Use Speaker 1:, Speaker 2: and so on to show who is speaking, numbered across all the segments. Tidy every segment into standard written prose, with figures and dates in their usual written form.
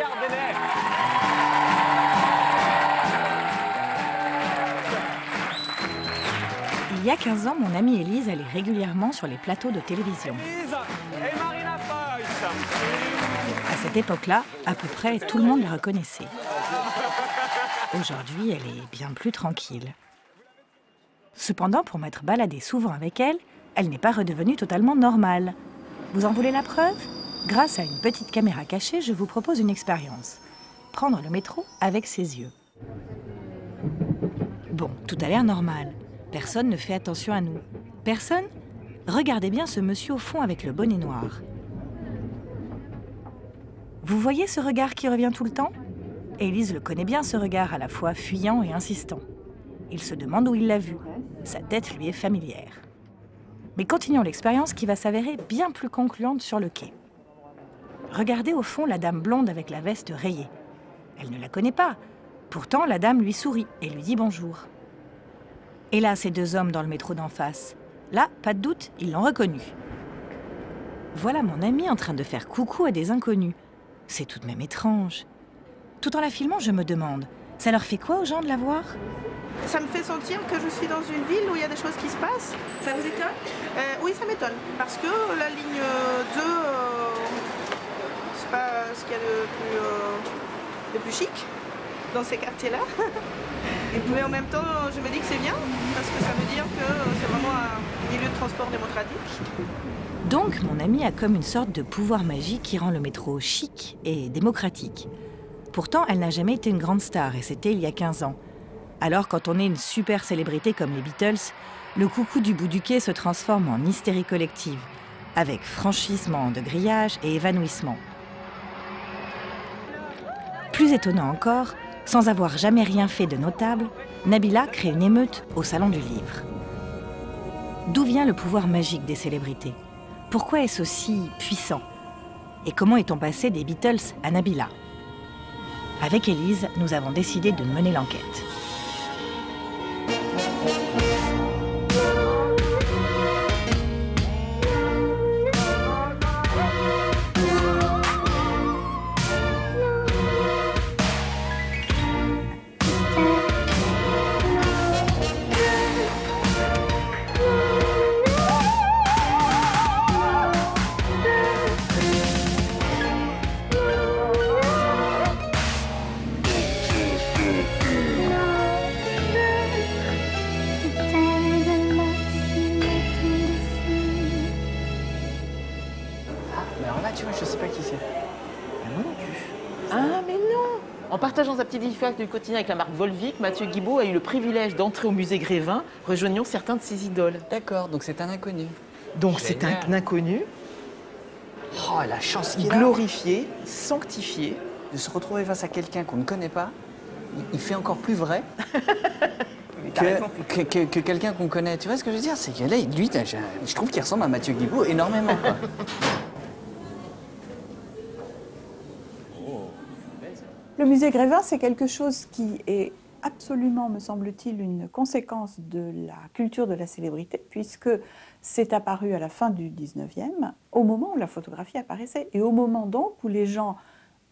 Speaker 1: regardez-les.
Speaker 2: Il y a 15 ans, mon amie Élise allait régulièrement sur les plateaux de télévision.
Speaker 1: Élise et Marina Foïs.
Speaker 2: À cette époque-là, à peu près tout le monde la reconnaissait. Aujourd'hui, elle est bien plus tranquille. Cependant, pour m'être baladée souvent avec elle, elle n'est pas redevenue totalement normale. Vous en voulez la preuve? Grâce à une petite caméra cachée, je vous propose une expérience. Prendre le métro avec ses yeux. Bon, tout a l'air normal. Personne ne fait attention à nous. Personne? Regardez bien ce monsieur au fond avec le bonnet noir. Vous voyez ce regard qui revient tout le temps? Élise le connaît bien, ce regard à la fois fuyant et insistant. Il se demande où il l'a vu. Sa tête lui est familière. Mais continuons l'expérience qui va s'avérer bien plus concluante sur le quai. Regardez au fond la dame blonde avec la veste rayée. Elle ne la connaît pas. Pourtant, la dame lui sourit et lui dit bonjour. Et là, ces deux hommes dans le métro d'en face. Là, pas de doute, ils l'ont reconnu. Voilà mon ami en train de faire coucou à des inconnus. C'est tout de même étrange. Tout en la filmant, je me demande, ça leur fait quoi aux gens de la voir?
Speaker 3: Ça me fait sentir que je suis dans une ville où il y a des choses qui se passent.
Speaker 2: Ça vous étonne?
Speaker 3: Oui, ça m'étonne. Parce que la ligne 2, c'est pas ce qu'il y a de plus chic dans ces quartiers-là. Mais en même temps, je me dis que c'est bien, parce que ça veut dire que c'est vraiment un milieu de transport démocratique.
Speaker 2: Donc, mon ami a comme une sorte de pouvoir magique qui rend le métro chic et démocratique. Pourtant, elle n'a jamais été une grande star, et c'était il y a 15 ans. Alors, quand on est une super célébrité comme les Beatles, le coucou du bout du quai se transforme en hystérie collective, avec franchissement de grillage et évanouissement. Plus étonnant encore, sans avoir jamais rien fait de notable, Nabila crée une émeute au Salon du Livre. D'où vient le pouvoir magique des célébrités? Pourquoi est-ce aussi puissant? Et comment est-on passé des Beatles à Nabila? Avec Élise, nous avons décidé de mener l'enquête.
Speaker 4: En partageant sa petite découverte du quotidien avec la marque Volvic, Mathieu Guibaud a eu le privilège d'entrer au musée Grévin, rejoignant certains de ses idoles.
Speaker 5: D'accord, donc c'est un inconnu.
Speaker 4: Donc c'est un inconnu,
Speaker 5: Oh, la chance qu'il a
Speaker 4: glorifié, sanctifié.
Speaker 5: de se retrouver face à quelqu'un qu'on ne connaît pas. Il fait encore plus vrai que quelqu'un qu'on connaît. Tu vois ce que je veux dire? C'est que là, lui, je trouve qu'il ressemble à Mathieu Guibaud énormément, quoi.
Speaker 6: Le musée Grévin, c'est quelque chose qui est absolument, me semble-t-il, une conséquence de la culture de la célébrité, puisque c'est apparu à la fin du 19e, au moment où la photographie apparaissait, et au moment donc où les gens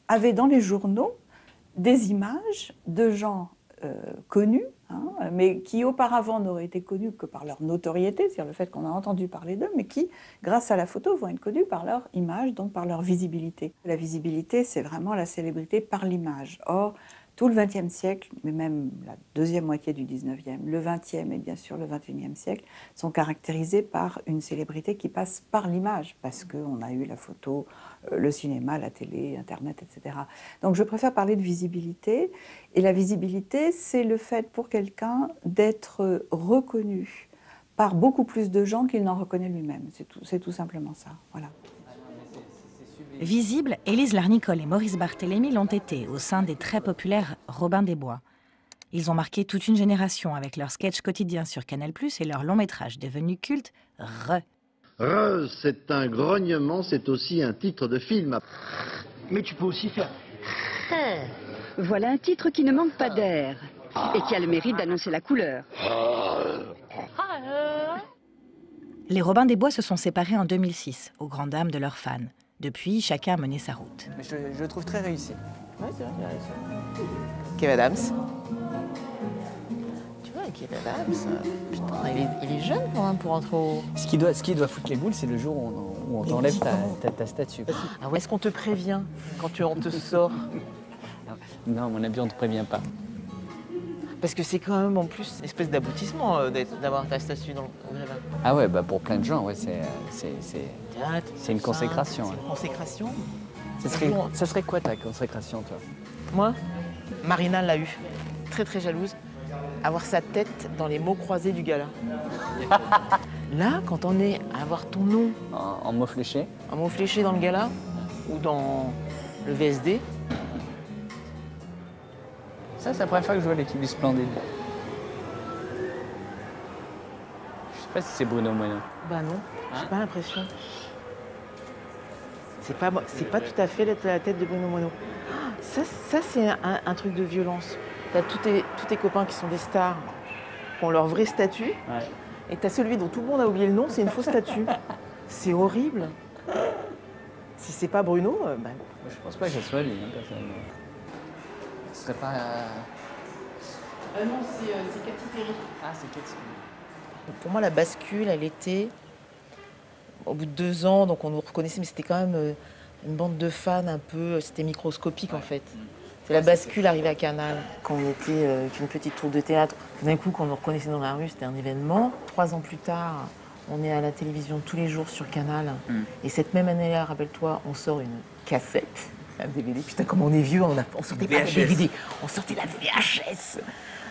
Speaker 6: avaient dans les journaux des images de gens connus, mais qui auparavant n'auraient été connus que par leur notoriété, c'est-à-dire le fait qu'on a entendu parler d'eux, mais qui, grâce à la photo, vont être connus par leur image, donc par leur visibilité. La visibilité, c'est vraiment la célébrité par l'image. Or, tout le XXe siècle, mais même la deuxième moitié du XIXe, le XXe et bien sûr le XXIe siècle, sont caractérisés par une célébrité qui passe par l'image, parce qu'on a eu la photo, le cinéma, la télé, Internet, etc. Donc je préfère parler de visibilité. Et la visibilité, c'est le fait pour quelqu'un d'être reconnu par beaucoup plus de gens qu'il n'en reconnaît lui-même. C'est tout simplement ça. Voilà.
Speaker 2: Visibles, Élise Larnicole et Maurice Barthélémy l'ont été au sein des très populaires Robin des Bois. Ils ont marqué toute une génération avec leurs sketchs quotidiens sur Canal+ et leur long métrage devenu culte, Re.
Speaker 7: Re, c'est un grognement, c'est aussi un titre de film.
Speaker 8: Mais tu peux aussi faire...
Speaker 9: Voilà un titre qui ne manque pas d'air et qui a le mérite d'annoncer la couleur.
Speaker 2: Les Robin des Bois se sont séparés en 2006, aux grandes dames de leurs fans. Depuis, chacun a mené sa route.
Speaker 5: Je le trouve très réussi.
Speaker 4: Ouais, c'est vrai qu'il a réussi. Kev Adams. Tu vois, Kev Adams, putain, il est jeune quand même pour entrer au...
Speaker 5: Ce qui doit foutre les boules, c'est le jour où on t'enlève ta statue.
Speaker 4: Ah ouais, est-ce qu'on te prévient quand on te sort?
Speaker 5: Non, à mon avis, on ne te prévient pas.
Speaker 4: Parce que c'est quand même en plus une espèce d'aboutissement d'avoir ta statue dans le Grévin.
Speaker 5: Ah ouais, bah pour plein de gens, ouais, c'est une consécration.
Speaker 4: C'est une consécration.
Speaker 5: Ça serait quoi ta consécration, toi?
Speaker 4: Moi, Marina l'a eu. Très très jalouse. Avoir sa tête dans les mots croisés du gala. Là, quand on est à avoir ton nom
Speaker 5: En mots fléchés?
Speaker 4: En mots fléchés dans le gala ou dans le VSD.
Speaker 5: Ça, c'est la première fois que je vois l'équipe du Splendide. Je sais pas si c'est Bruno Moineau.
Speaker 4: Bah non, j'ai pas l'impression. C'est pas tout à fait la tête de Bruno Moineau. Ça c'est un truc de violence. T'as tous tes copains qui sont des stars, qui ont leur vrai statut.
Speaker 5: Ouais.
Speaker 4: Et t'as celui dont tout le monde a oublié le nom, c'est une fausse statue. C'est horrible. Si c'est pas Bruno, bah...
Speaker 5: Je pense pas que ce soit lui, personnellement. Ce serait pas...
Speaker 4: non, c'est Katy Perry.
Speaker 5: Ah, c'est Katy Perry.
Speaker 4: Pour moi, la bascule, elle était... Au bout de 2 ans, donc on nous reconnaissait, mais c'était quand même une bande de fans un peu... C'était microscopique, en fait. C'est la bascule arrivée à Canal. Quand on était qu'une petite troupe de théâtre, d'un coup, quand on nous reconnaissait dans la rue, c'était un événement. 3 ans plus tard, on est à la télévision tous les jours sur Canal. Et cette même année-là, rappelle-toi, on sort une cassette, un DVD. Putain, comme on est vieux, on sortait pas de DVD, on sortait la VHS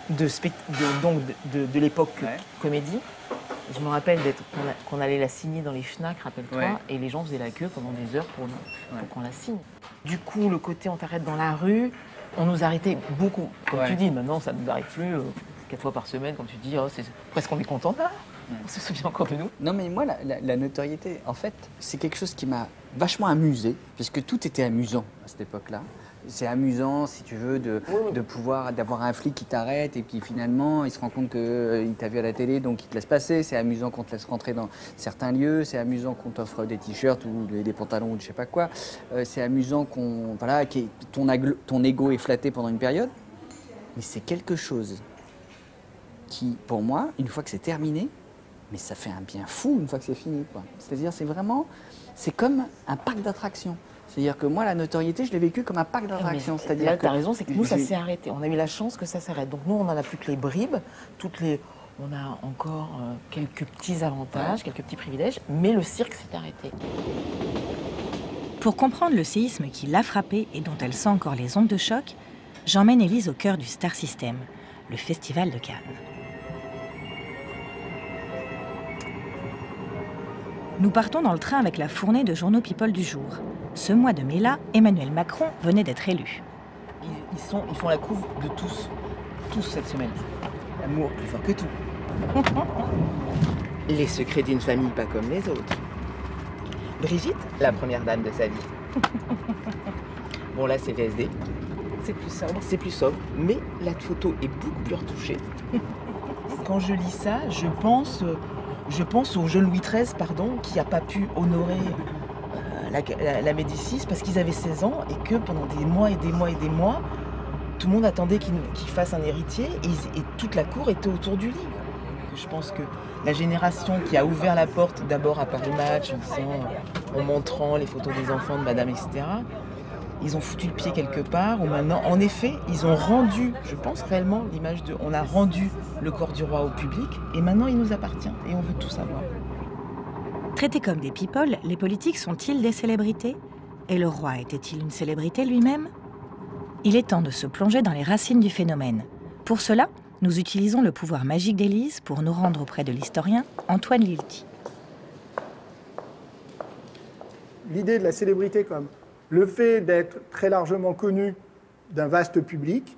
Speaker 4: de l'époque comédie. Et je me rappelle qu'on allait la signer dans les Fnac, rappelle-toi, et les gens faisaient la queue pendant des heures pour qu'on la signe. Du coup, le côté on t'arrête dans la rue, on nous arrêtait beaucoup. Comme tu dis, maintenant ça ne nous arrive plus 4 fois par semaine, quand tu dis, oh, presque on est content là. On se souvient encore de nous.
Speaker 5: Non, mais moi, la notoriété, en fait, c'est quelque chose qui m'a vachement amusé, puisque tout était amusant à cette époque-là. C'est amusant, si tu veux, d'avoir un flic qui t'arrête et puis finalement, il se rend compte qu'il t'a vu à la télé, donc il te laisse passer. C'est amusant qu'on te laisse rentrer dans certains lieux. C'est amusant qu'on t'offre des t-shirts ou des pantalons ou je sais pas quoi. C'est amusant que ton ego est flatté pendant une période. Mais c'est quelque chose qui, pour moi, une fois que c'est terminé, mais ça fait un bien fou une fois que c'est fini, quoi. C'est-à-dire, c'est comme un parc d'attractions. C'est-à-dire que moi, la notoriété, je l'ai vécu comme un parc d'attractions.
Speaker 4: Là, tu as raison, c'est que nous, ça s'est arrêté. On a eu la chance que ça s'arrête. Donc nous, on n'en a plus que les bribes. On a encore quelques petits avantages, quelques petits privilèges, mais le cirque s'est arrêté.
Speaker 2: Pour comprendre le séisme qui l'a frappée et dont elle sent encore les ondes de choc, j'emmène Élise au cœur du Star System, le festival de Cannes. Nous partons dans le train avec la fournée de journaux People du jour. Ce mois de mai-là, Emmanuel Macron venait d'être élu.
Speaker 4: Ils font la couve de tous cette semaine. L'amour plus fort que tout. Les secrets d'une famille pas comme les autres. Brigitte, la première dame de sa vie. Bon là c'est VSD. C'est plus sobre. C'est plus sobre, mais la photo est beaucoup plus retouchée. Quand je lis ça, je pense au jeune Louis XIII, qui n'a pas pu honorer la Médicis parce qu'ils avaient 16 ans et que pendant des mois et des mois et des mois, tout le monde attendait qu'il fasse un héritier et toute la cour était autour du lit. Je pense que la génération qui a ouvert la porte d'abord à Paris Match en montrant les photos des enfants de Madame, etc., ils ont foutu le pied quelque part, ou maintenant, en effet, ils ont rendu, je pense réellement, l'image de... On a rendu le corps du roi au public, et maintenant il nous appartient, et on veut tout savoir.
Speaker 2: Traités comme des people, les politiques sont-ils des célébrités? Et le roi était-il une célébrité lui-même? Il est temps de se plonger dans les racines du phénomène. Pour cela, nous utilisons le pouvoir magique d'Élise pour nous rendre auprès de l'historien Antoine Lilti.
Speaker 10: L'idée de la célébrité comme le fait d'être très largement connu d'un vaste public,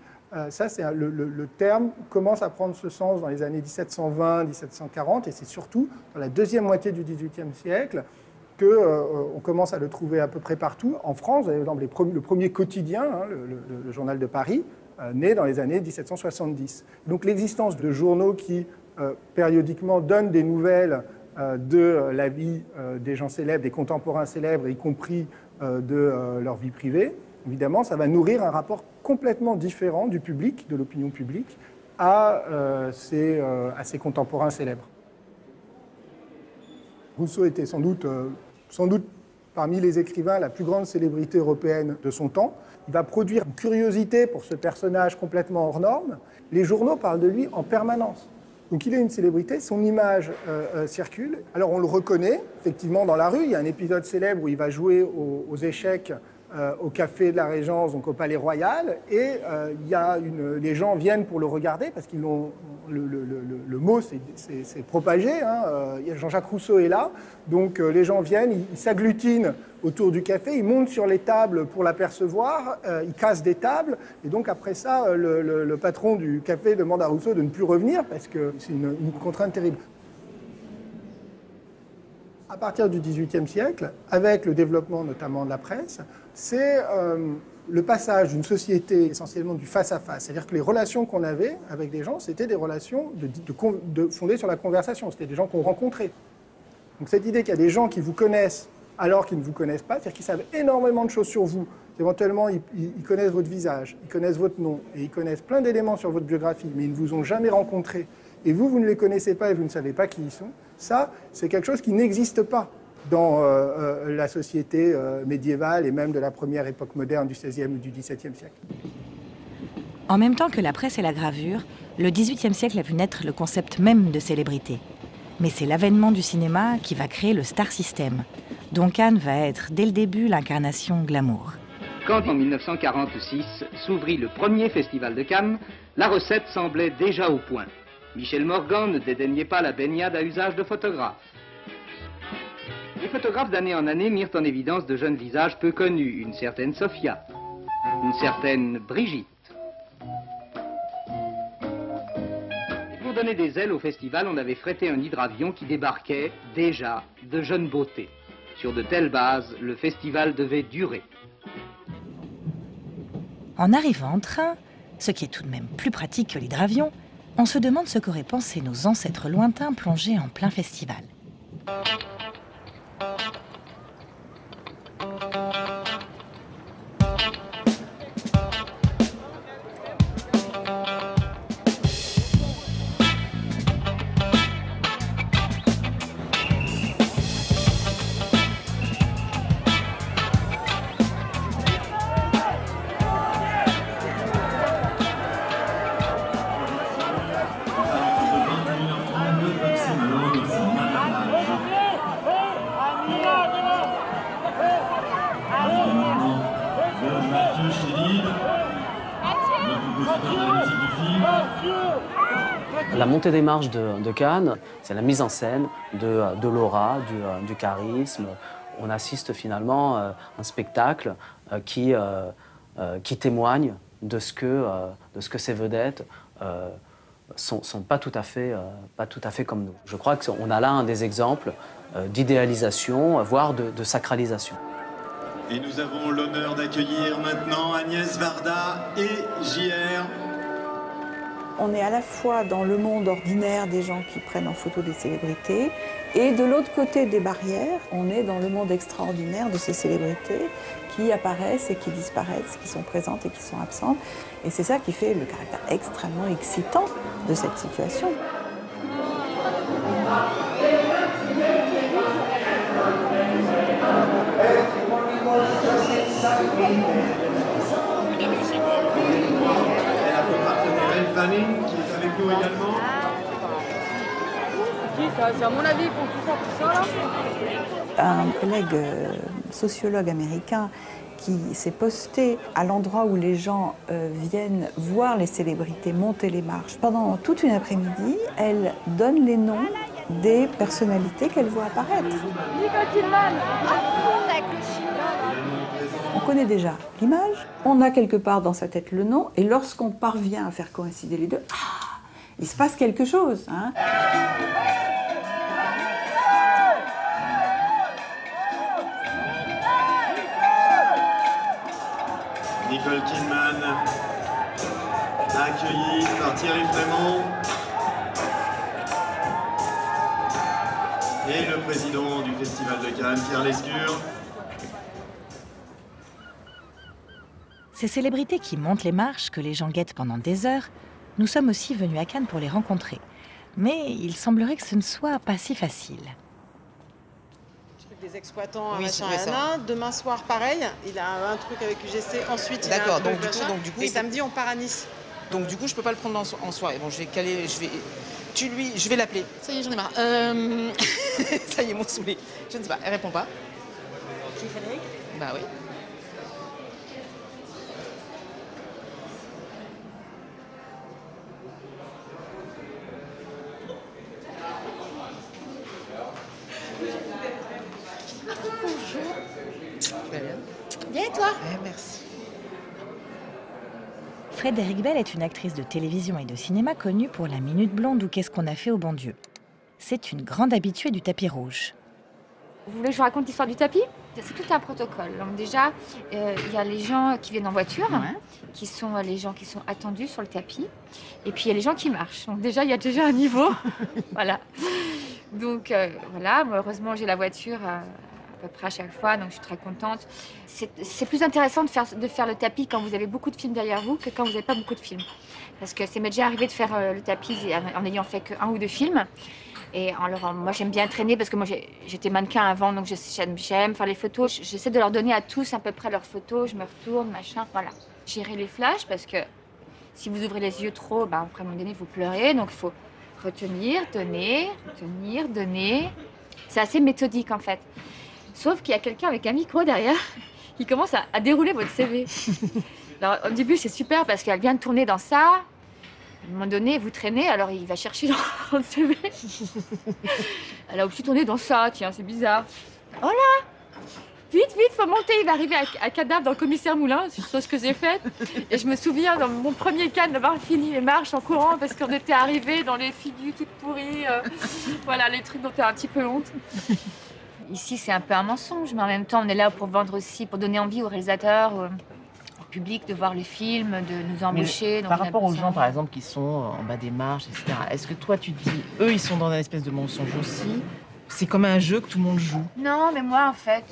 Speaker 10: ça, le terme commence à prendre ce sens dans les années 1720-1740, et c'est surtout dans la deuxième moitié du XVIIIe siècle qu'on commence à le trouver à peu près partout. En France, vous avez par exemple le premier quotidien, le Journal de Paris, né dans les années 1770. Donc l'existence de journaux qui, périodiquement, donnent des nouvelles de la vie des gens célèbres, des contemporains célèbres, y compris de leur vie privée, évidemment, ça va nourrir un rapport complètement différent du public, de l'opinion publique, à ses contemporains célèbres. Rousseau était sans doute parmi les écrivains la plus grande célébrité européenne de son temps. Il va produire une curiosité pour ce personnage complètement hors norme. Les journaux parlent de lui en permanence. Donc il est une célébrité, son image circule. Alors on le reconnaît, effectivement, dans la rue. Il y a un épisode célèbre où il va jouer aux échecs au café de la Régence, donc au Palais Royal, et les gens viennent pour le regarder parce qu'ils l'ont. Le mot s'est propagé. Jean-Jacques Rousseau est là, donc les gens viennent, ils s'agglutinent autour du café, ils montent sur les tables pour l'apercevoir, ils cassent des tables, et donc après ça, le patron du café demande à Rousseau de ne plus revenir parce que c'est une contrainte terrible. À partir du XVIIIe siècle, avec le développement notamment de la presse, c'est le passage d'une société essentiellement du face-à-face. C'est-à-dire que les relations qu'on avait avec des gens, c'était des relations fondées sur la conversation. C'était des gens qu'on rencontrait. Donc cette idée qu'il y a des gens qui vous connaissent alors qu'ils ne vous connaissent pas, c'est-à-dire qu'ils savent énormément de choses sur vous. Éventuellement, ils connaissent votre visage, ils connaissent votre nom, et ils connaissent plein d'éléments sur votre biographie, mais ils ne vous ont jamais rencontré. Et vous ne les connaissez pas et vous ne savez pas qui ils sont. Ça, c'est quelque chose qui n'existe pas dans la société médiévale et même de la première époque moderne du XVIe ou du XVIIe siècle.
Speaker 2: En même temps que la presse et la gravure, le XVIIIe siècle a vu naître le concept même de célébrité. Mais c'est l'avènement du cinéma qui va créer le star system, dont Cannes va être dès le début l'incarnation glamour.
Speaker 11: Quand en 1946 s'ouvrit le premier festival de Cannes, la recette semblait déjà au point. Michel Morgan ne dédaignait pas la baignade à usage de photographe. Les photographes d'année en année mirent en évidence de jeunes visages peu connus, une certaine Sophia, une certaine Brigitte. Et pour donner des ailes au festival, on avait frété un hydravion qui débarquait, déjà, de jeunes beautés. Sur de telles bases, le festival devait durer.
Speaker 2: En arrivant en train, ce qui est tout de même plus pratique que l'hydravion, on se demande ce qu'auraient pensé nos ancêtres lointains plongés en plein festival.
Speaker 12: La montée des marches de Cannes, c'est la mise en scène de l'aura, du charisme. On assiste finalement à un spectacle qui témoigne de ce que ces vedettes sont pas tout à fait comme nous. Je crois qu'on a là un des exemples d'idéalisation, voire de sacralisation.
Speaker 13: Et nous avons l'honneur d'accueillir maintenant Agnès Varda et JR.
Speaker 6: On est à la fois dans le monde ordinaire des gens qui prennent en photo des célébrités et de l'autre côté des barrières, on est dans le monde extraordinaire de ces célébrités qui apparaissent et qui disparaissent, qui sont présentes et qui sont absentes. Et c'est ça qui fait le caractère extrêmement excitant de cette situation.
Speaker 13: Fanning qui est avec nous également.
Speaker 14: C'est à mon avis pour tout ça là.
Speaker 6: Un collègue sociologue américain qui s'est posté à l'endroit où les gens viennent voir les célébrités monter les marches. Pendant toute une après-midi, elle donne les noms des personnalités qu'elle voit apparaître. On connaît déjà l'image, on a quelque part dans sa tête le nom, et lorsqu'on parvient à faire coïncider les deux, il se passe quelque chose. Hein.
Speaker 13: Nicole Kidman, accueillie par Thierry Frémont. Et le président du Festival de Cannes, Pierre Lescure.
Speaker 2: Ces célébrités qui montent les marches, que les gens guettent pendant des heures, nous sommes aussi venus à Cannes pour les rencontrer. Mais il semblerait que ce ne soit pas si facile.
Speaker 3: Des exploitants,
Speaker 4: oui,
Speaker 3: machin,
Speaker 4: ça.
Speaker 3: Demain soir, pareil, il a un truc avec UGC. Ensuite, il a un
Speaker 4: donc,
Speaker 3: truc
Speaker 4: du coup,
Speaker 3: et samedi, on part à Nice.
Speaker 4: Donc du coup, je peux pas le prendre en soirée. Bon, je vais caler, je vais l'appeler. Ça y est, j'en ai marre. Ça y est, mon saoulé. Je ne sais pas, elle répond pas.
Speaker 3: C'est Frédéric ?
Speaker 4: Bah oui.
Speaker 3: Bonjour.
Speaker 4: Tu vas bien ?
Speaker 3: Bien et toi ?
Speaker 4: Merci.
Speaker 2: Frédéric Bell est une actrice de télévision et de cinéma connue pour La Minute Blonde ou Qu'est-ce qu'on a fait au bon Dieu. C'est une grande habituée du tapis rouge.
Speaker 14: Vous voulez que je vous raconte l'histoire du tapis? C'est tout un protocole. Donc déjà, il y a les gens qui viennent en voiture, qui sont les gens qui sont attendus sur le tapis. Et puis il y a les gens qui marchent. Donc déjà, il y a déjà un niveau. Voilà. Donc voilà, moi, heureusement, j'ai la voiture à peu près à chaque fois, donc je suis très contente. C'est plus intéressant de faire le tapis quand vous avez beaucoup de films derrière vous que quand vous n'avez pas beaucoup de films. Parce que c'est m'est déjà arrivé de faire le tapis en n'ayant fait qu'un ou deux films. Et alors, moi, j'aime bien traîner parce que moi, j'étais mannequin avant, donc j'aime faire les photos. J'essaie de leur donner à tous à peu près leurs photos. Je me retourne, machin, voilà. Gérer les flashs parce que si vous ouvrez les yeux trop, ben, après, à un moment donné, vous pleurez. Donc, il faut retenir, donner, retenir, donner. C'est assez méthodique, en fait. Sauf qu'il y a quelqu'un avec un micro derrière qui commence à dérouler votre CV. Alors, au début, c'est super parce qu'elle vient de tourner dans ça. À un moment donné, vous traînez, alors il va chercher dans le CV. Elle a aussi tourné dans ça, tiens, c'est bizarre. Oh là! Vite, vite, faut monter, il va arriver à cadavre dans le commissaire Moulin, c'est chose que j'ai faite. Et je me souviens, dans mon premier Cannes, d'avoir fini les marches en courant parce qu'on était arrivés dans les figures toutes pourries. Voilà, les trucs dont tu as un petit peu honte. Ici, c'est un peu un mensonge, mais en même temps, on est là pour vendre aussi, pour donner envie aux réalisateurs, au public de voir les films, de nous embaucher.
Speaker 4: Par rapport aux gens, par exemple, qui sont en bas des marches, etc., est-ce que toi, tu te dis, eux, ils sont dans une espèce de mensonge aussi? C'est comme un jeu que tout le monde joue.
Speaker 14: Non, mais moi, en fait,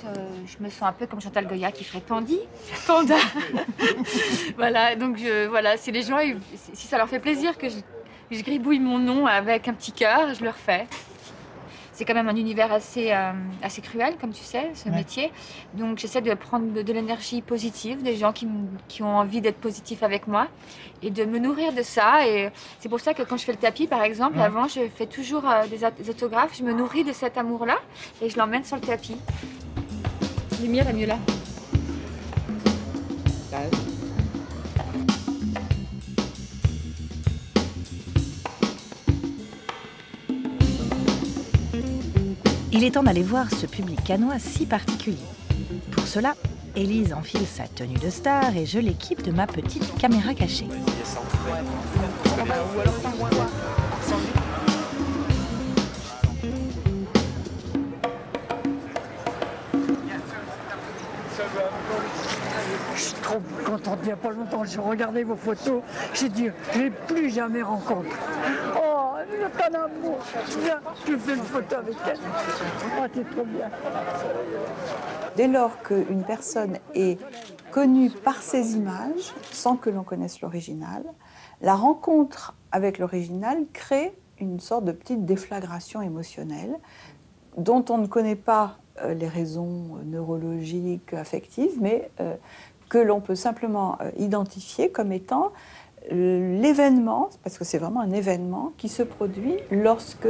Speaker 14: je me sens un peu comme Chantal Goya qui ferait Tandy. Panda. Voilà, donc voilà, c'est les gens, si ça leur fait plaisir que je gribouille mon nom avec un petit cœur, je le refais. C'est quand même un univers assez cruel, comme tu sais, ce métier. Donc j'essaie de prendre de l'énergie positive, des gens qui ont envie d'être positifs avec moi et de me nourrir de ça. Et c'est pour ça que quand je fais le tapis, par exemple, avant, je fais toujours des autographes. Je me nourris de cet amour-là et je l'emmène sur le tapis. Lumière est mieux là.
Speaker 2: Il est temps d'aller voir ce public cannois si particulier. Pour cela, Élise enfile sa tenue de star et je l'équipe de ma petite caméra cachée.
Speaker 15: Je suis trop contente. Il n'y a pas longtemps, j'ai regardé vos photos. J'ai dit, je ne l'ai plus jamais rencontré. Oh, c'est un amour. Viens, je fais une photo avec elle. Oh, c'est trop bien.
Speaker 6: Dès lors qu'une personne est connue par ses images, sans que l'on connaisse l'original, la rencontre avec l'original crée une sorte de petite déflagration émotionnelle dont on ne connaît pas les raisons neurologiques, affectives, mais que l'on peut simplement identifier comme étant l'événement, parce que c'est vraiment un événement qui se produit lorsque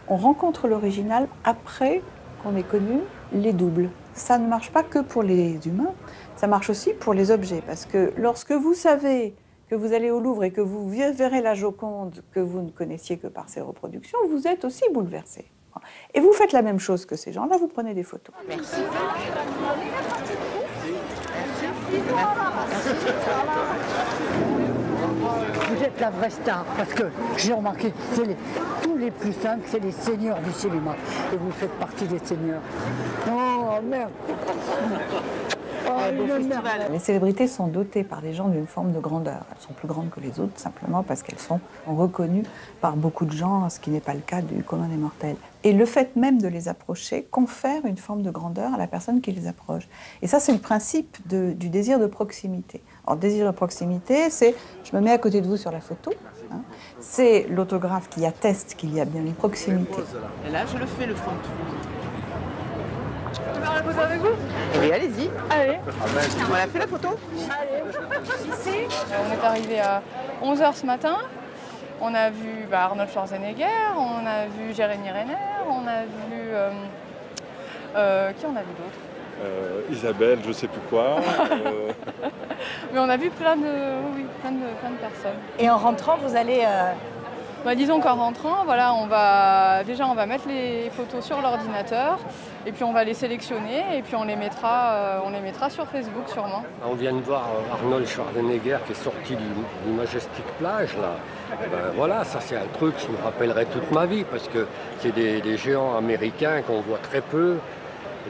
Speaker 6: on rencontre l'original après qu'on ait connu les doubles. Ça ne marche pas que pour les humains, ça marche aussi pour les objets, parce que lorsque vous savez que vous allez au Louvre et que vous verrez la Joconde que vous ne connaissiez que par ses reproductions, vous êtes aussi bouleversé. Et vous faites la même chose que ces gens-là, vous prenez des photos.
Speaker 4: Merci.
Speaker 15: Vous êtes la vraie star, parce que j'ai remarqué, tous les plus simples, c'est les seigneurs du cinéma. Et vous faites partie des seigneurs. Oh, merde.
Speaker 6: Les célébrités sont dotées par les gens d'une forme de grandeur. Elles sont plus grandes que les autres simplement parce qu'elles sont reconnues par beaucoup de gens, ce qui n'est pas le cas du commun des mortels. Et le fait même de les approcher confère une forme de grandeur à la personne qui les approche. Et ça, c'est le principe du désir de proximité. En désir de proximité, c'est je me mets à côté de vous sur la photo. Hein. C'est l'autographe qui atteste qu'il y a bien une proximité.
Speaker 4: Et là, je le fais, le front tour.
Speaker 16: Je peux faire la photo avec vous?
Speaker 4: Oui, allez-y.
Speaker 16: Allez.
Speaker 4: On a fait la photo?
Speaker 16: Allez. Ici, on est arrivé à 11h ce matin. On a vu Arnold Schwarzenegger, on a vu Jérémy Renner, on a vu... qui on a vu d'autre?
Speaker 1: Isabelle, je sais plus quoi.
Speaker 16: Mais on a vu plein de personnes.
Speaker 2: Et en rentrant, vous allez...
Speaker 16: Disons qu'en rentrant, voilà, on va mettre les photos sur l'ordinateur et puis on va les sélectionner et puis on les mettra sur Facebook sûrement.
Speaker 17: On vient de voir Arnold Schwarzenegger qui est sorti du Majestic Plage là. Ben voilà, ça c'est un truc que je me rappellerai toute ma vie parce que c'est des géants américains qu'on voit très peu.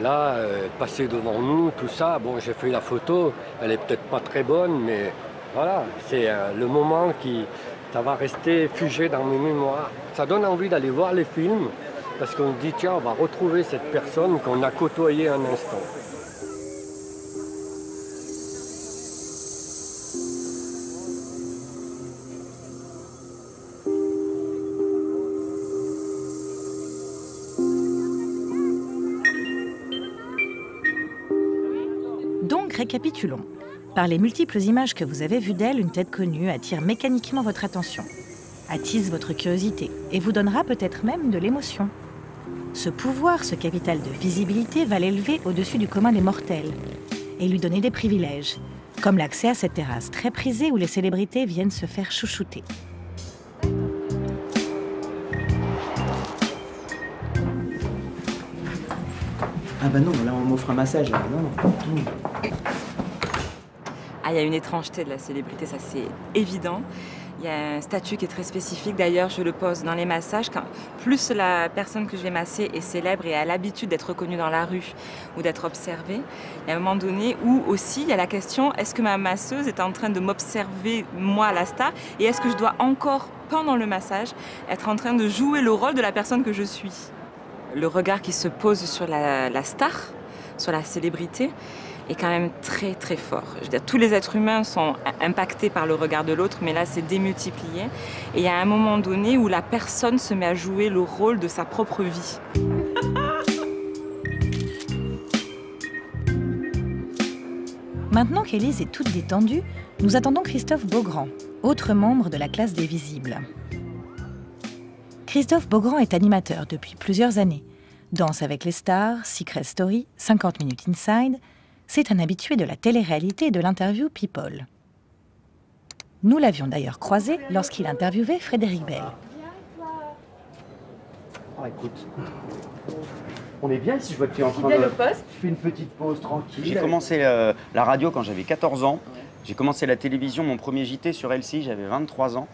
Speaker 17: Là, passer devant nous, tout ça, bon, j'ai fait la photo, elle est peut-être pas très bonne, mais voilà, c'est le moment qui... Ça va rester figé dans mes mémoires. Ça donne envie d'aller voir les films parce qu'on se dit tiens, on va retrouver cette personne qu'on a côtoyée un instant.
Speaker 2: Donc, récapitulons. Par les multiples images que vous avez vues d'elle, une tête connue attire mécaniquement votre attention, attise votre curiosité et vous donnera peut-être même de l'émotion. Ce pouvoir, ce capital de visibilité va l'élever au-dessus du commun des mortels et lui donner des privilèges, comme l'accès à cette terrasse très prisée où les célébrités viennent se faire chouchouter.
Speaker 4: Ah bah non, là on m'offre un massage. Non.
Speaker 18: Ah, il y a une étrangeté de la célébrité, ça c'est évident. Il y a un statut qui est très spécifique, d'ailleurs je le pose dans les massages. Plus la personne que je vais masser est célèbre et a l'habitude d'être reconnue dans la rue ou d'être observée, il y a un moment donné où aussi il y a la question, est-ce que ma masseuse est en train de m'observer, moi la star, et est-ce que je dois encore, pendant le massage, être en train de jouer le rôle de la personne que je suis? Le regard qui se pose sur la star, sur la célébrité, est quand même très très fort. Je veux dire, tous les êtres humains sont impactés par le regard de l'autre, mais là c'est démultiplié. Et il y a un moment donné où la personne se met à jouer le rôle de sa propre vie.
Speaker 2: Maintenant qu'Élise est toute détendue, nous attendons Christophe Beaugrand, autre membre de la classe des visibles. Christophe Beaugrand est animateur depuis plusieurs années. Danse avec les stars, Secret Story, 50 minutes inside. C'est un habitué de la télé-réalité et de l'interview People. Nous l'avions d'ailleurs croisé lorsqu'il interviewait Frédéric Bell.
Speaker 19: Oh, écoute, on est bien si je vois que tu es en train de... Tu fais une petite pause tranquille.
Speaker 20: J'ai commencé la radio quand j'avais 14 ans. J'ai commencé la télévision, mon premier JT sur LCI, j'avais 23 ans.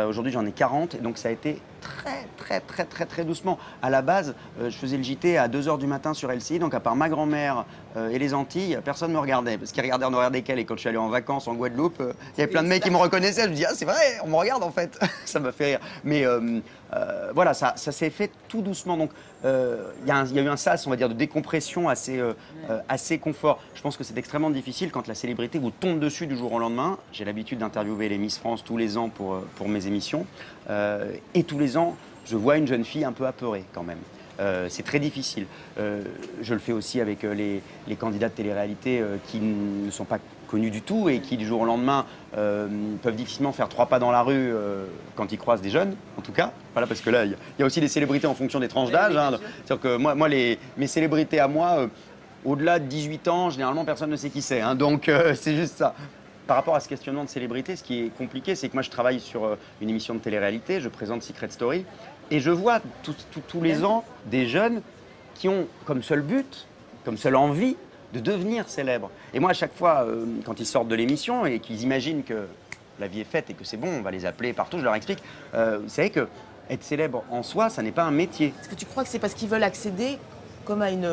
Speaker 20: Aujourd'hui, j'en ai 40, et donc ça a été très doucement. À la base, je faisais le JT à 2 h du matin sur LCI, donc à part ma grand-mère et les Antilles, personne ne me regardait, parce qu'ils regardaient en horaire décalé. Et quand je suis allé en vacances en Guadeloupe, il y avait plein de mecs qui me reconnaissaient. Je me dis, ah c'est vrai, on me regarde en fait. Ça m'a fait rire. Mais voilà, ça s'est fait tout doucement. Donc il y a eu un sas, on va dire, de décompression assez confort. Je pense que c'est extrêmement difficile quand la célébrité vous tombe dessus du jour au lendemain. J'ai l'habitude d'interviewer les Miss France tous les ans pour mes émissions. Et tous les ans, je vois une jeune fille un peu apeurée quand même. C'est très difficile. Je le fais aussi avec les candidats de télé-réalité qui ne sont pas connus du tout et qui, du jour au lendemain, peuvent difficilement faire 3 pas dans la rue quand ils croisent des jeunes, en tout cas. Voilà, parce que là, il y a aussi des célébrités en fonction des tranches d'âge. Hein. C'est-à-dire que moi mes célébrités à moi, au-delà de 18 ans, généralement, personne ne sait qui c'est. Hein. Donc, c'est juste ça. Par rapport à ce questionnement de célébrité, ce qui est compliqué, c'est que moi, je travaille sur une émission de télé-réalité, je présente Secret Story, et je vois tous les ans des jeunes qui ont comme seul but, comme seule envie, de devenir célèbres. Et moi, à chaque fois, quand ils sortent de l'émission et qu'ils imaginent que la vie est faite et que c'est bon, on va les appeler partout, je leur explique, vous savez que être célèbre en soi, ça n'est pas un métier.
Speaker 4: Est-ce que tu crois que c'est parce qu'ils veulent accéder comme à une,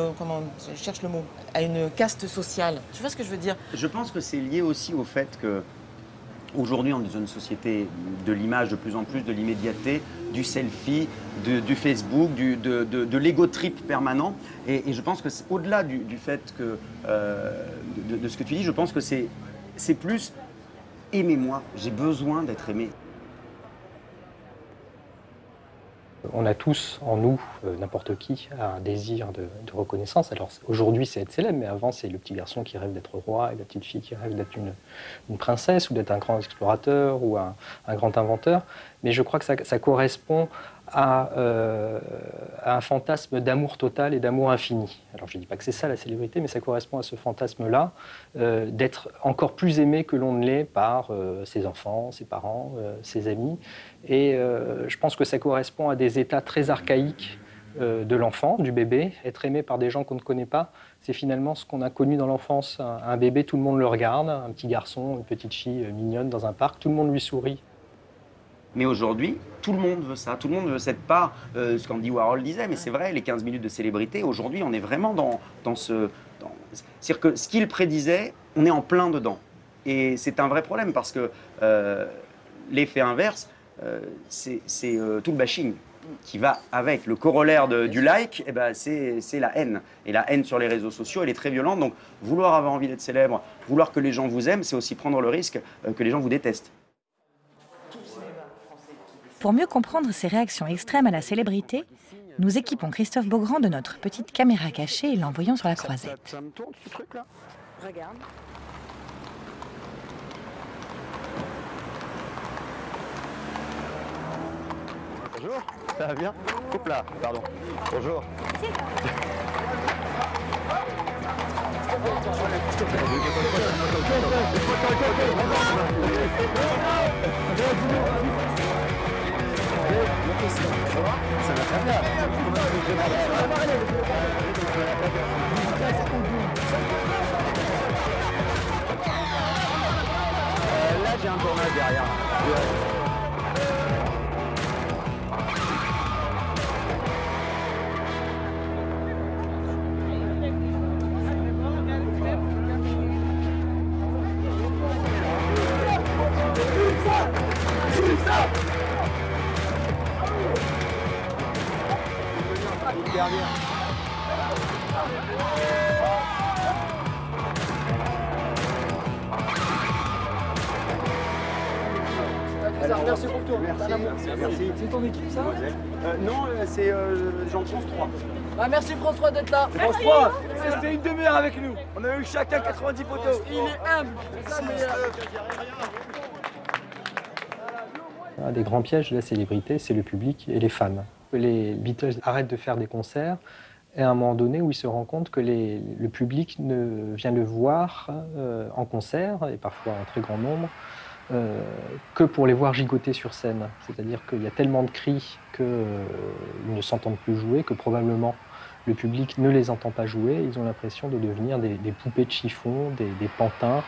Speaker 4: je cherche le mot, à une caste sociale? Tu vois ce que je veux dire?
Speaker 20: Je pense que c'est lié aussi au fait que aujourd'hui, on est dans une société de l'image de plus en plus, de l'immédiateté, du selfie, du Facebook, de l'ego trip permanent. Et je pense que au-delà du fait que, de ce que tu dis, je pense que c'est plus aimez-moi, j'ai besoin d'être aimé.
Speaker 21: On a tous en nous, n'importe qui, un désir de reconnaissance. Alors aujourd'hui c'est être célèbre, mais avant c'est le petit garçon qui rêve d'être roi et la petite fille qui rêve d'être une princesse ou d'être un grand explorateur ou un grand inventeur. Mais je crois que ça correspond à un fantasme d'amour total et d'amour infini. Alors je ne dis pas que c'est ça la célébrité, mais ça correspond à ce fantasme-là, d'être encore plus aimé que l'on ne l'est par ses enfants, ses parents, ses amis. Et je pense que ça correspond à des états très archaïques de l'enfant, du bébé. Être aimé par des gens qu'on ne connaît pas, c'est finalement ce qu'on a connu dans l'enfance. Un bébé, tout le monde le regarde, un petit garçon, une petite fille mignonne dans un parc, tout le monde lui sourit.
Speaker 20: Mais aujourd'hui, tout le monde veut ça, tout le monde veut cette part, ce qu'Andy Warhol disait, mais c'est vrai, les 15 minutes de célébrité, aujourd'hui, on est vraiment dans ce... C'est-à-dire que ce qu'il prédisait, on est en plein dedans. Et c'est un vrai problème, parce que l'effet inverse, c'est tout le bashing qui va avec. Le corollaire du like, eh ben, c'est la haine. Et la haine sur les réseaux sociaux, elle est très violente. Donc, vouloir avoir envie d'être célèbre, vouloir que les gens vous aiment, c'est aussi prendre le risque que les gens vous détestent.
Speaker 2: Pour mieux comprendre ces réactions extrêmes à la célébrité, nous équipons Christophe Beaugrand de notre petite caméra cachée et l'envoyons sur la croisette.
Speaker 10: Ça me tourne ce truc-là.
Speaker 18: Regarde.
Speaker 19: Bonjour, ça va bien? Hop là, pardon. Bonjour. Ça va très bien. Là, j'ai un tournage derrière.
Speaker 10: Alors, merci pour tout.
Speaker 19: Merci.
Speaker 10: C'est ton équipe, ça?
Speaker 19: Non, c'est Jean France 3.
Speaker 10: Ah, merci France 3 d'être là.
Speaker 19: France 3,
Speaker 10: c'était une demi-heure avec nous. On a eu chacun 90 poteaux. Il est humble.
Speaker 21: Un des grands pièges de la célébrité, c'est le public et les fans. Les Beatles arrêtent de faire des concerts et à un moment donné où ils se rendent compte que le public ne vient le voir en concert, et parfois en très grand nombre, que pour les voir gigoter sur scène. C'est-à-dire qu'il y a tellement de cris qu'ils ne s'entendent plus jouer que probablement le public ne les entend pas jouer. Ils ont l'impression de devenir des poupées de chiffon, des pantins.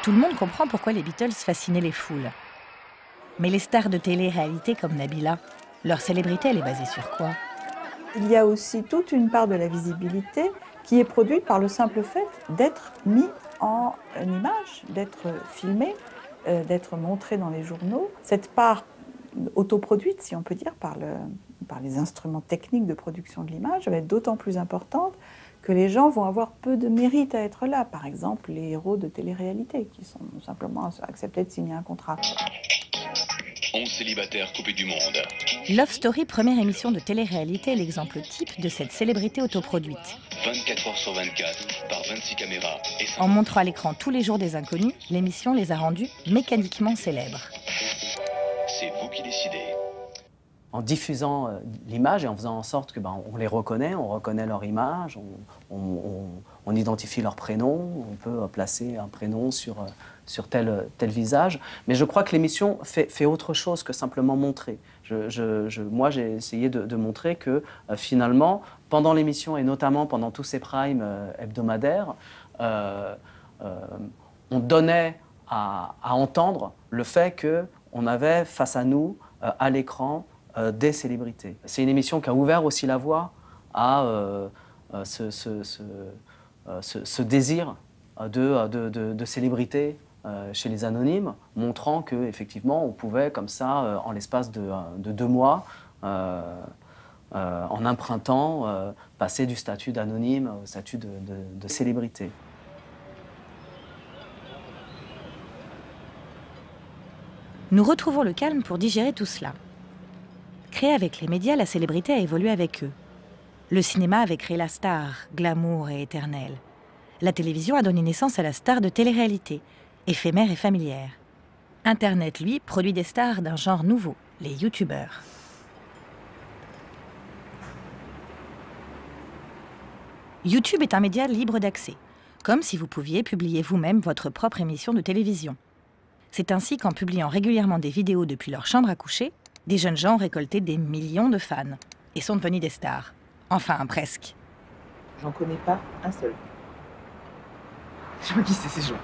Speaker 2: Tout le monde comprend pourquoi les Beatles fascinaient les foules. Mais les stars de télé-réalité comme Nabila, leur célébrité, elle est basée sur quoi?
Speaker 6: Il y a aussi toute une part de la visibilité qui est produite par le simple fait d'être mis en image, d'être filmé, d'être montré dans les journaux. Cette part autoproduite, si on peut dire, par les instruments techniques de production de l'image, va être d'autant plus importante que les gens vont avoir peu de mérite à être là. Par exemple, les héros de télé-réalité, qui sont simplement acceptés de signer un contrat.
Speaker 22: 11 célibataires coupés du monde.
Speaker 2: Love Story, première émission de télé-réalité, est l'exemple type de cette célébrité autoproduite.
Speaker 22: 24 heures sur 24, par 26 caméras.
Speaker 2: En montrant à l'écran tous les jours des inconnus, l'émission les a rendus mécaniquement célèbres.
Speaker 22: C'est vous qui décidez.
Speaker 12: En diffusant l'image et en faisant en sorte que on les reconnaît, on reconnaît leur image, on identifie leur prénom, on peut placer un prénom sur tel visage. Mais je crois que l'émission fait autre chose que simplement montrer. Moi, j'ai essayé de montrer que finalement, pendant l'émission et notamment pendant tous ces primes hebdomadaires, on donnait à entendre le fait qu'on avait face à nous, à l'écran, des célébrités. C'est une émission qui a ouvert aussi la voie à ce désir de célébrité chez les anonymes, montrant qu'effectivement on pouvait comme ça, en l'espace de 2 mois, en un printemps, passer du statut d'anonyme au statut de célébrité.
Speaker 2: Nous retrouvons le calme pour digérer tout cela. Créée avec les médias, la célébrité a évolué avec eux. Le cinéma avait créé la star, glamour et éternelle. La télévision a donné naissance à la star de télé-réalité, éphémère et familière. Internet, lui, produit des stars d'un genre nouveau, les youtubeurs. YouTube est un média libre d'accès, comme si vous pouviez publier vous-même votre propre émission de télévision. C'est ainsi qu'en publiant régulièrement des vidéos depuis leur chambre à coucher, des jeunes gens ont récolté des millions de fans et sont devenus des stars. Enfin, presque.
Speaker 4: J'en connais pas un seul. Je sais pas qui c'est ces gens.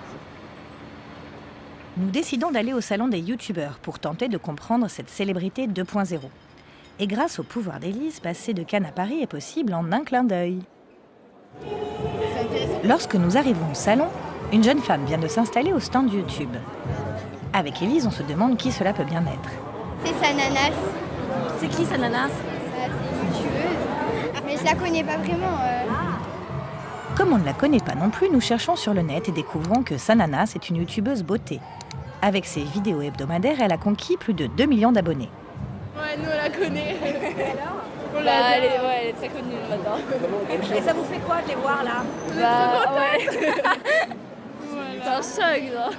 Speaker 2: Nous décidons d'aller au salon des youtubeurs pour tenter de comprendre cette célébrité 2.0. Et grâce au pouvoir d'Élise, passer de Cannes à Paris est possible en un clin d'œil. Lorsque nous arrivons au salon, une jeune femme vient de s'installer au stand YouTube. Avec Élise, on se demande qui cela peut bien être.
Speaker 7: C'est Sananas.
Speaker 2: C'est qui Sananas?
Speaker 7: C'est une youtubeuse. Mais je la connais pas vraiment.
Speaker 2: Comme on ne la connaît pas non plus, nous cherchons sur le net et découvrons que Sananas est une youtubeuse beauté. Avec ses vidéos hebdomadaires, elle a conquis plus de 2 millions d'abonnés.
Speaker 16: Ouais, nous on la connaît. Elle est très connue maintenant.
Speaker 2: Et ça vous fait quoi de les voir là?
Speaker 16: Ouais. C'est un choc, non?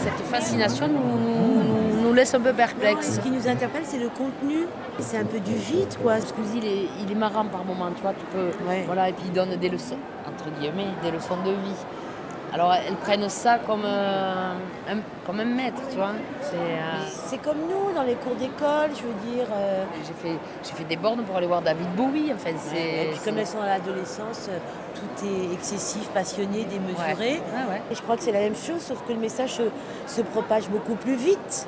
Speaker 8: Cette fascination nous laisse un peu perplexes.
Speaker 23: Ce qui nous interpelle, c'est le contenu. C'est un peu du vide, quoi.
Speaker 8: Squeezie, il est marrant par moment, tu vois, tu peux... Voilà, et puis il donne des leçons, entre guillemets, des leçons de vie. Alors elles prennent ça comme un maître, tu vois.
Speaker 23: C'est comme nous, dans les cours d'école, je veux dire.
Speaker 8: J'ai fait des bornes pour aller voir David Bowie, en fait.
Speaker 23: Et puis comme elles sont à l'adolescence, tout est excessif, passionné, démesuré.
Speaker 8: Ouais.
Speaker 23: Et je crois que c'est la même chose, sauf que le message se propage beaucoup plus vite.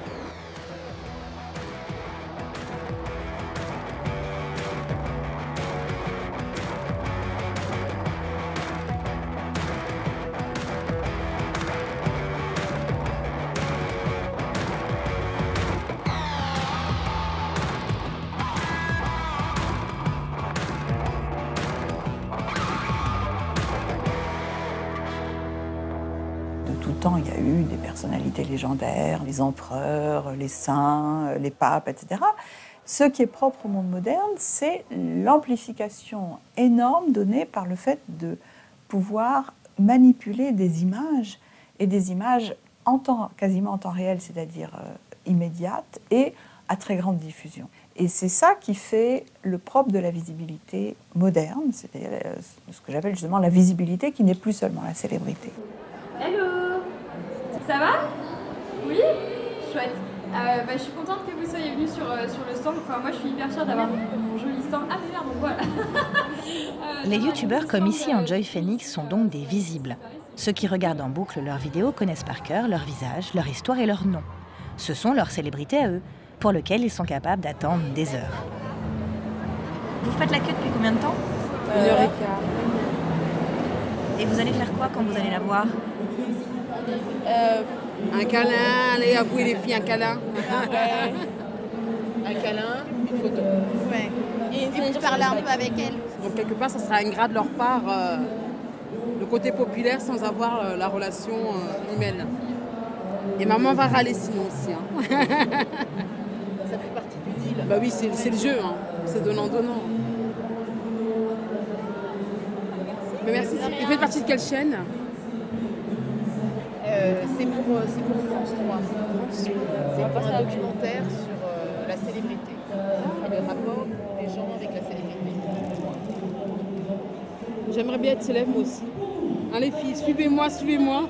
Speaker 6: Il y a eu des personnalités légendaires, les empereurs, les saints, les papes, etc. Ce qui est propre au monde moderne, c'est l'amplification énorme donnée par le fait de pouvoir manipuler des images, et des images quasiment en temps réel, c'est-à-dire immédiates, et à très grande diffusion. Et c'est ça qui fait le propre de la visibilité moderne, c'est-à-dire ce que j'appelle justement la visibilité qui n'est plus seulement la célébrité.
Speaker 16: Hello! Ça va? Oui? Chouette. Je suis contente que vous soyez venus sur le stand. Enfin, moi, je suis hyper fière d'avoir mon joli stand. Ah, mais merde, donc voilà.
Speaker 2: Les youtubeurs comme ici Enjoy Phoenix sont donc des visibles. Ceux qui regardent en boucle leurs vidéos connaissent par cœur leur visage, leur histoire et leur nom. Ce sont leurs célébrités à eux, pour lesquelles ils sont capables d'attendre des heures. Vous faites la queue depuis combien de temps?
Speaker 16: 1h15.
Speaker 2: Et vous allez faire quoi quand vous allez la voir?
Speaker 24: Un câlin, allez avouer les filles, un câlin.
Speaker 16: Un câlin, une photo.
Speaker 7: Ouais. Et pour parler un peu avec elle.
Speaker 24: Donc quelque part, ça sera ingrat de leur part, le côté populaire sans avoir la relation humaine. Et maman va râler sinon aussi. Hein.
Speaker 16: Ça fait partie du deal.
Speaker 24: Bah oui, c'est le jeu, hein. C'est donnant-donnant. Mais merci. Vous faites partie de quelle chaîne?
Speaker 16: C'est pour France 3. C'est pour un documentaire sur la célébrité. Et le rapport des gens avec la célébrité.
Speaker 24: J'aimerais bien être célèbre moi aussi. Hein, les filles, suivez-moi, suivez-moi.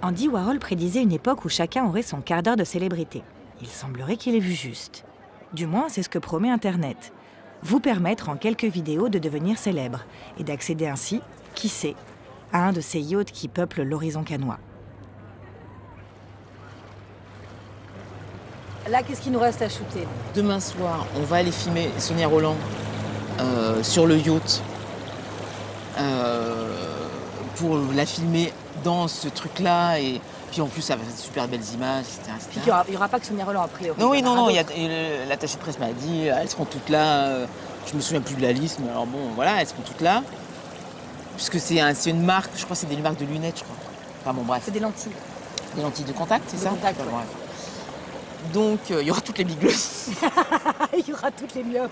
Speaker 2: Andy Warhol prédisait une époque où chacun aurait son quart d'heure de célébrité. Il semblerait qu'il ait vu juste. Du moins, c'est ce que promet Internet. Vous permettre en quelques vidéos de devenir célèbre et d'accéder ainsi, qui sait, à un de ces yachts qui peuplent l'horizon cannois.
Speaker 23: Là, qu'est-ce qu'il nous reste à shooter?
Speaker 4: Demain soir, on va aller filmer Sonia Rolland sur le yacht pour la filmer dans ce truc-là. Et puis en plus, ça va faire de super belles images, etc.
Speaker 23: Puis il n'y aura pas que Sonia Rolland, a priori.
Speaker 4: Non, l'attaché de presse m'a dit, elles seront toutes là. Je me souviens plus de la liste, mais alors bon, voilà, elles seront toutes là. puisque c'est une marque, je crois que c'est des marques de lunettes, je crois. Enfin bon, bref.
Speaker 2: C'est des lentilles.
Speaker 4: Des lentilles de contact, c'est ça?
Speaker 2: Contact,
Speaker 4: ouais. Bref. Donc, il y aura toutes les bigleuses.
Speaker 2: Il y aura toutes les myopes.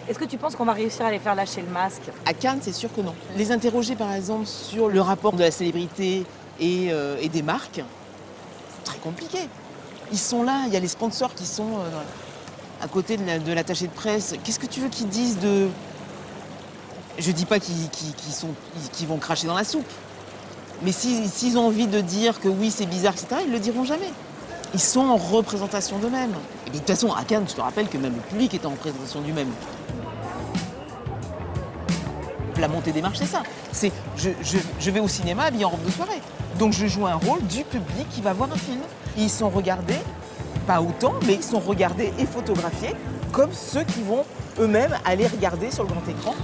Speaker 2: Est-ce que tu penses qu'on va réussir à les faire lâcher le masque?
Speaker 4: À Cannes, c'est sûr que non. Les interroger, par exemple, sur le rapport de la célébrité et des marques, c'est très compliqué. Ils sont là, il y a les sponsors qui sont à côté de l'attaché de presse. Qu'est-ce que tu veux qu'ils disent de... Je dis pas qu'ils vont cracher dans la soupe. Mais s'ils ont envie de dire que oui, c'est bizarre, etc., ils le diront jamais. Ils sont en représentation d'eux-mêmes. Et de toute façon, à Cannes, je te rappelle que même le public est en représentation du même. La montée des marches, c'est ça. C'est je vais au cinéma habillé en robe de soirée. Donc je joue un rôle du public qui va voir un film. Et ils sont regardés, pas autant, mais ils sont regardés et photographiés comme ceux qui vont eux-mêmes aller regarder sur le grand écran.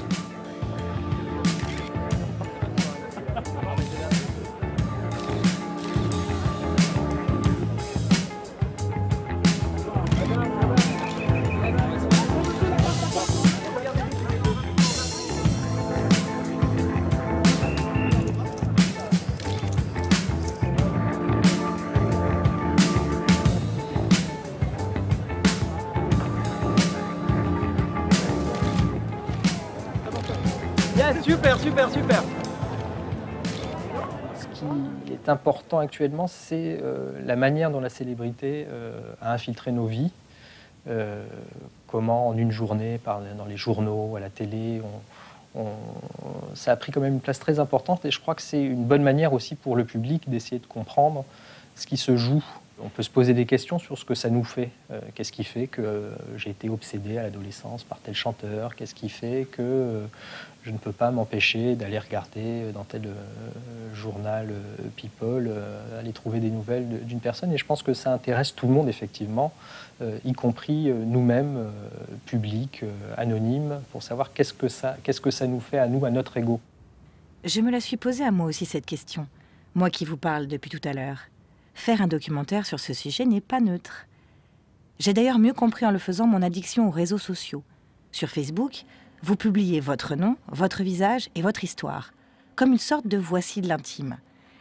Speaker 21: Super, super, super. Ce qui est important actuellement, c'est la manière dont la célébrité a infiltré nos vies. Comment, en une journée, dans les journaux, à la télé, ça a pris quand même une place très importante. Et je crois que c'est une bonne manière aussi pour le public d'essayer de comprendre ce qui se joue. On peut se poser des questions sur ce que ça nous fait. Qu'est-ce qui fait que j'ai été obsédé à l'adolescence par tel chanteur? Qu'est-ce qui fait que je ne peux pas m'empêcher d'aller regarder dans tel journal People, aller trouver des nouvelles d'une personne? Et je pense que ça intéresse tout le monde, effectivement, y compris nous-mêmes, publics, anonymes, pour savoir qu'est-ce que ça nous fait à nous, à notre ego.
Speaker 2: Je me la suis posée à moi aussi, cette question. Moi qui vous parle depuis tout à l'heure. Faire un documentaire sur ce sujet n'est pas neutre. J'ai d'ailleurs mieux compris en le faisant mon addiction aux réseaux sociaux. Sur Facebook, vous publiez votre nom, votre visage et votre histoire, comme une sorte de voici de l'intime.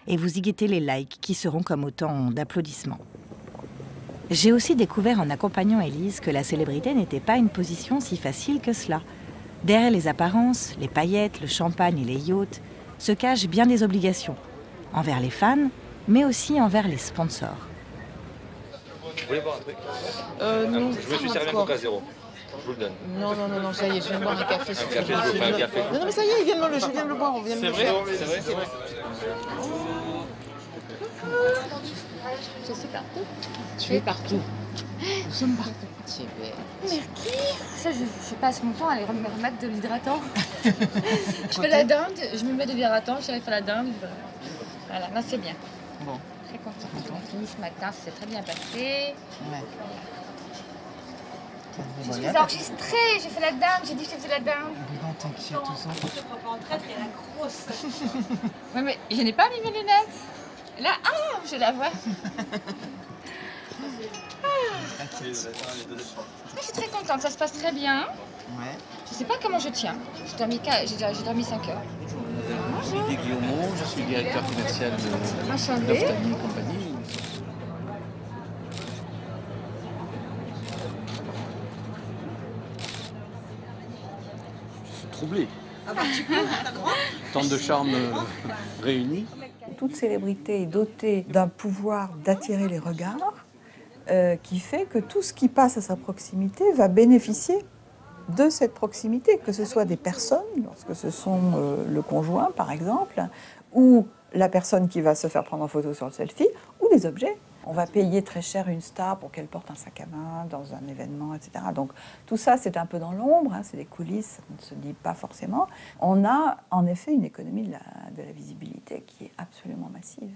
Speaker 2: Et vous y guettez les likes qui seront comme autant d'applaudissements. J'ai aussi découvert en accompagnant Élise que la célébrité n'était pas une position si facile que cela. Derrière les apparences, les paillettes, le champagne et les yachts, se cachent bien des obligations. Envers les fans, mais aussi envers les sponsors.
Speaker 5: Vous voulez boire un truc?
Speaker 4: Non,
Speaker 5: je me suis servi un Coca Zéro. Je vous le donne.
Speaker 4: Non, ça y est, je viens de boire un café.
Speaker 5: Un café, je vous fais un café.
Speaker 4: Non, mais ça y est, je viens de le boire, on vient de le faire.
Speaker 5: C'est vrai.
Speaker 14: Je suis partout.
Speaker 4: Tu es partout.
Speaker 14: Nous sommes partout.
Speaker 4: Tu es belle.
Speaker 14: Merci. Ça, je passe mon temps à aller me remettre de l'hydratant. Je fais la dinde, je me mets de l'hydratant, j'arrive à faire la dinde. Voilà, non, c'est bien.
Speaker 4: Bon.
Speaker 14: Très contente. On a fini ce matin, ça s'est très bien passé.
Speaker 4: Ouais.
Speaker 14: Je suis enregistrée, j'ai fait la dinde, j'ai dit que je faisais la dinde.
Speaker 4: Non, t'inquiète, tout ça.
Speaker 14: Je ne pas en traître, elle est grosse. Oui, mais je n'ai pas mis mes lunettes. Là, je la vois. Je suis très contente, ça se passe très bien.
Speaker 4: Ouais.
Speaker 14: Je ne sais pas comment je tiens. J'ai dormi 5 heures.
Speaker 9: Olivier Guillaumont, je suis directeur commercial de l'Ophtalmie Compagnie. Je suis troublé. Tant de charmes réunis.
Speaker 6: Toute célébrité est dotée d'un pouvoir d'attirer les regards qui fait que tout ce qui passe à sa proximité va bénéficier de cette proximité, que ce soit des personnes, lorsque ce sont le conjoint par exemple, ou la personne qui va se faire prendre en photo sur le selfie, ou des objets. On va payer très cher une star pour qu'elle porte un sac à main dans un événement, etc. Donc tout ça, c'est un peu dans l'ombre, hein, c'est des coulisses, ça ne se dit pas forcément. On a en effet une économie de la visibilité qui est absolument massive.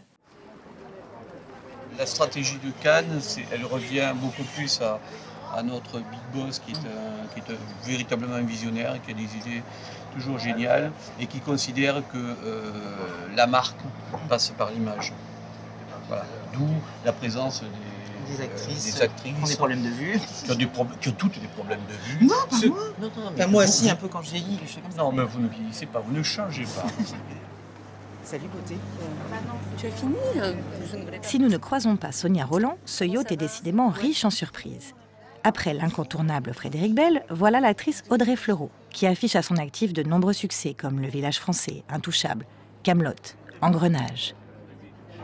Speaker 9: La stratégie de Cannes, elle revient beaucoup plus à notre big boss qui est véritablement un visionnaire, qui a des idées toujours géniales et qui considère que la marque passe par l'image. Voilà. D'où la présence
Speaker 4: Des actrices,
Speaker 9: des actrices
Speaker 4: qui ont des problèmes de vue.
Speaker 9: Qui ont toutes des problèmes de vue.
Speaker 4: Non, pas moi. Non, mais moi aussi, un peu quand je vieillis, je fais comme ça.
Speaker 9: Non, mais vous ne vieillissez pas, vous ne changez pas.
Speaker 4: Salut, beauté.
Speaker 23: Tu as fini?
Speaker 2: Si nous ne croisons pas Sonia Rolland, ce yacht est décidément riche en surprises. Après l'incontournable Frédéric Bell, voilà l'actrice Audrey Fleurot, qui affiche à son actif de nombreux succès comme Le Village français, Intouchable, Camelot, Engrenage.